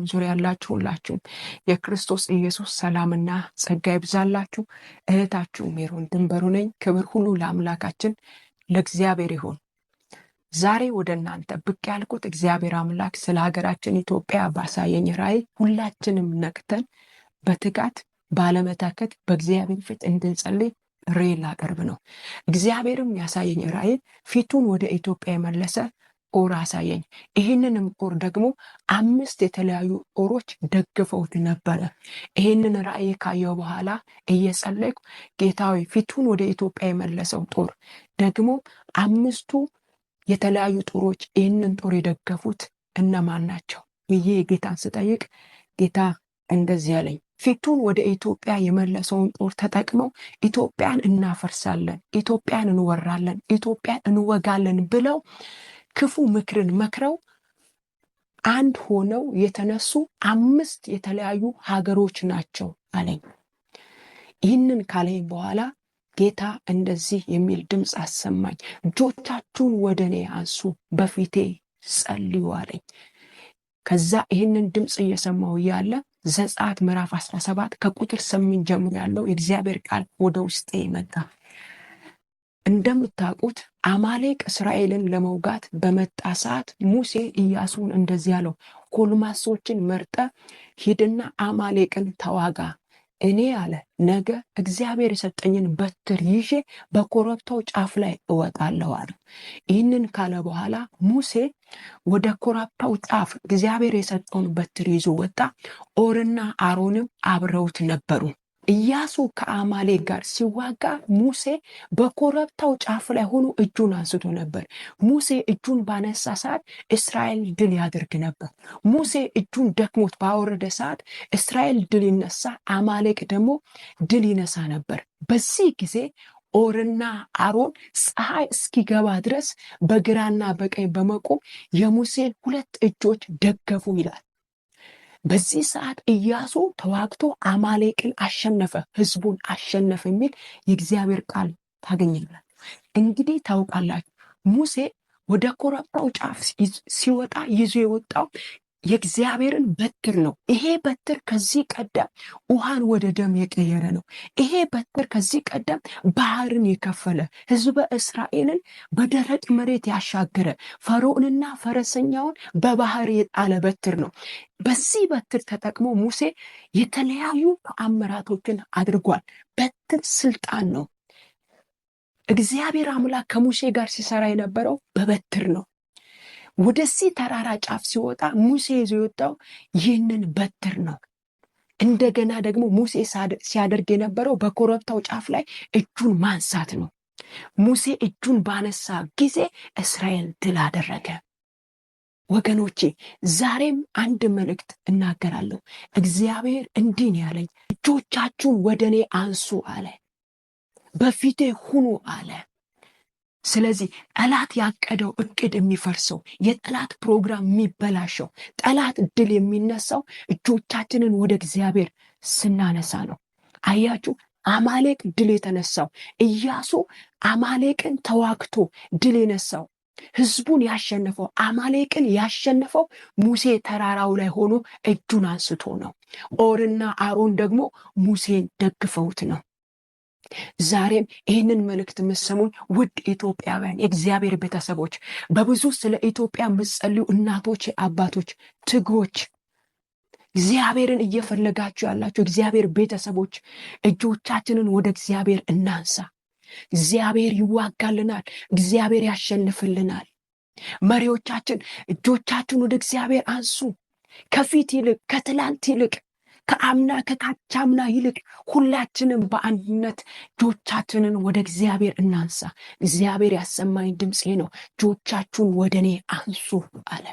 በዓለም ዙሪያ ያላችሁ ሁላችሁም የክርስቶስ ኢየሱስ ሰላምና ጸጋ ይብዛላችሁ። እህታችሁ ሜሮን ድንበሩ ነኝ። ክብር ሁሉ ለአምላካችን ለእግዚአብሔር ይሁን። ዛሬ ወደ እናንተ ብቅ ያልኩት እግዚአብሔር አምላክ ስለ ሀገራችን ኢትዮጵያ ባሳየኝ ራእይ ሁላችንም ነቅተን በትጋት ባለመታከት በእግዚአብሔር ፊት እንድንጸልይ ራእይ ላቀርብ ነው። እግዚአብሔርም ያሳየኝ ራእይ ፊቱን ወደ ኢትዮጵያ የመለሰ ጦር አሳየኝ። ይህንንም ጦር ደግሞ 5 የተለያዩ ጦሮች ደግፈውት ነበረ። ይህንን ራእይ ካየው በኋላ እየጸለይኩ ጌታዊ ፊቱን ወደ ኢትዮጵያ የመለሰው ጦር ደግሞ 5ቱ የተለያዩ ጦሮች ይህንን ጦር የደገፉት እነማን ናቸው ብዬ ጌታን ስጠይቅ ጌታ እንደዚህ አለኝ። ፊቱን ወደ ኢትዮጵያ የመለሰውን ጦር ተጠቅመው ኢትዮጵያን እናፈርሳለን፣ ኢትዮጵያን እንወራለን፣ ኢትዮጵያን እንወጋለን ብለው ክፉ ምክርን መክረው አንድ ሆነው የተነሱ 5 የተለያዩ ሀገሮች ናቸው አለኝ። ይህንን ካለኝ በኋላ ጌታ እንደዚህ የሚል ድምፅ አሰማኝ። እጆቻችሁን ወደ እኔ አንሱ፣ በፊቴ ጸልዩ አለኝ። ከዛ ይህንን ድምፅ እየሰማው ያለ ዘጸአት ምዕራፍ 17 ከቁጥር 8 ጀምሮ ያለው የእግዚአብሔር ቃል ወደ ውስጤ መጣ። እንደምታውቁት አማሌቅ እስራኤልን ለመውጋት በመጣ ሰዓት ሙሴ ኢያሱን እንደዚህ አለው፣ ጎልማሶችን መርጠ ሂድና አማሌቅን ተዋጋ። እኔ አለ ነገ እግዚአብሔር የሰጠኝን በትር ይዤ በኮረብታው ጫፍ ላይ እወጣለሁ አለ። ይህንን ካለ በኋላ ሙሴ ወደ ኮረብታው ጫፍ እግዚአብሔር የሰጠውን በትር ይዞ ወጣ። ኦርና አሮንም አብረውት ነበሩ። ኢያሱ ከአማሌቅ ጋር ሲዋጋ ሙሴ በኮረብታው ጫፍ ላይ ሆኖ እጁን አንስቶ ነበር። ሙሴ እጁን ባነሳ ሰዓት እስራኤል ድል ያደርግ ነበር። ሙሴ እጁን ደክሞት ባወረደ ሰዓት እስራኤል ድል ይነሳ፣ አማሌቅ ደግሞ ድል ይነሳ ነበር። በዚህ ጊዜ ኦርና አሮን ፀሐይ እስኪገባ ድረስ በግራና በቀኝ በመቆም የሙሴን 2 እጆች ደገፉ ይላል። በዚህ ሰዓት ኢያሱ ተዋግቶ አማሌቅን አሸነፈ፣ ህዝቡን አሸነፈ የሚል የእግዚአብሔር ቃል ታገኛላችሁ። እንግዲህ ታውቃላችሁ ሙሴ ወደ ኮረብታው ጫፍ ሲወጣ ይዞ የወጣው የእግዚአብሔርን በትር ነው። ይሄ በትር ከዚህ ቀደም ውሃን ወደ ደም የቀየረ ነው። ይሄ በትር ከዚህ ቀደም ባህርን የከፈለ ህዝበ እስራኤልን በደረቅ መሬት ያሻገረ ፈርዖንና ፈረሰኛውን በባህር የጣለ በትር ነው። በዚህ በትር ተጠቅሞ ሙሴ የተለያዩ ተአምራቶችን አድርጓል። በትር ስልጣን ነው። እግዚአብሔር አምላክ ከሙሴ ጋር ሲሰራ የነበረው በበትር ነው። ወደዚህ ተራራ ጫፍ ሲወጣ ሙሴ ይዞ የወጣው ይህንን በትር ነው። እንደገና ደግሞ ሙሴ ሲያደርግ የነበረው በኮረብታው ጫፍ ላይ እጁን ማንሳት ነው። ሙሴ እጁን ባነሳ ጊዜ እስራኤል ድል አደረገ። ወገኖቼ ዛሬም አንድ መልእክት እናገራለሁ። እግዚአብሔር እንዲህ ነው ያለኝ፣ እጆቻችሁን ወደ እኔ አንሱ አለ፣ በፊቴ ሁኑ አለ። ስለዚህ ጠላት ያቀደው እቅድ የሚፈርሰው፣ የጠላት ፕሮግራም የሚበላሸው፣ ጠላት ድል የሚነሳው እጆቻችንን ወደ እግዚአብሔር ስናነሳ ነው። አያችሁ፣ አማሌቅ ድል የተነሳው ኢያሱ አማሌቅን ተዋግቶ ድል የነሳው ህዝቡን ያሸነፈው አማሌቅን ያሸነፈው ሙሴ ተራራው ላይ ሆኖ እጁን አንስቶ ነው። ኦርና አሮን ደግሞ ሙሴን ደግፈውት ነው። ዛሬም ይህንን መልእክት የምትሰሙኝ ውድ ኢትዮጵያውያን የእግዚአብሔር ቤተሰቦች፣ በብዙ ስለ ኢትዮጵያ የምትጸልዩ እናቶች፣ አባቶች፣ ትጎች፣ እግዚአብሔርን እየፈለጋችሁ ያላችሁ እግዚአብሔር ቤተሰቦች እጆቻችንን ወደ እግዚአብሔር እናንሳ። እግዚአብሔር ይዋጋልናል፣ እግዚአብሔር ያሸንፍልናል። መሪዎቻችን እጆቻችሁን ወደ እግዚአብሔር አንሱ። ከፊት ይልቅ ከትላንት ይልቅ ከአምና ከካቻምና ይልቅ ሁላችንም በአንድነት እጆቻችንን ወደ እግዚአብሔር እናንሳ። እግዚአብሔር ያሰማኝ ድምፄ ነው። እጆቻችሁን ወደ እኔ አንሱ አለ።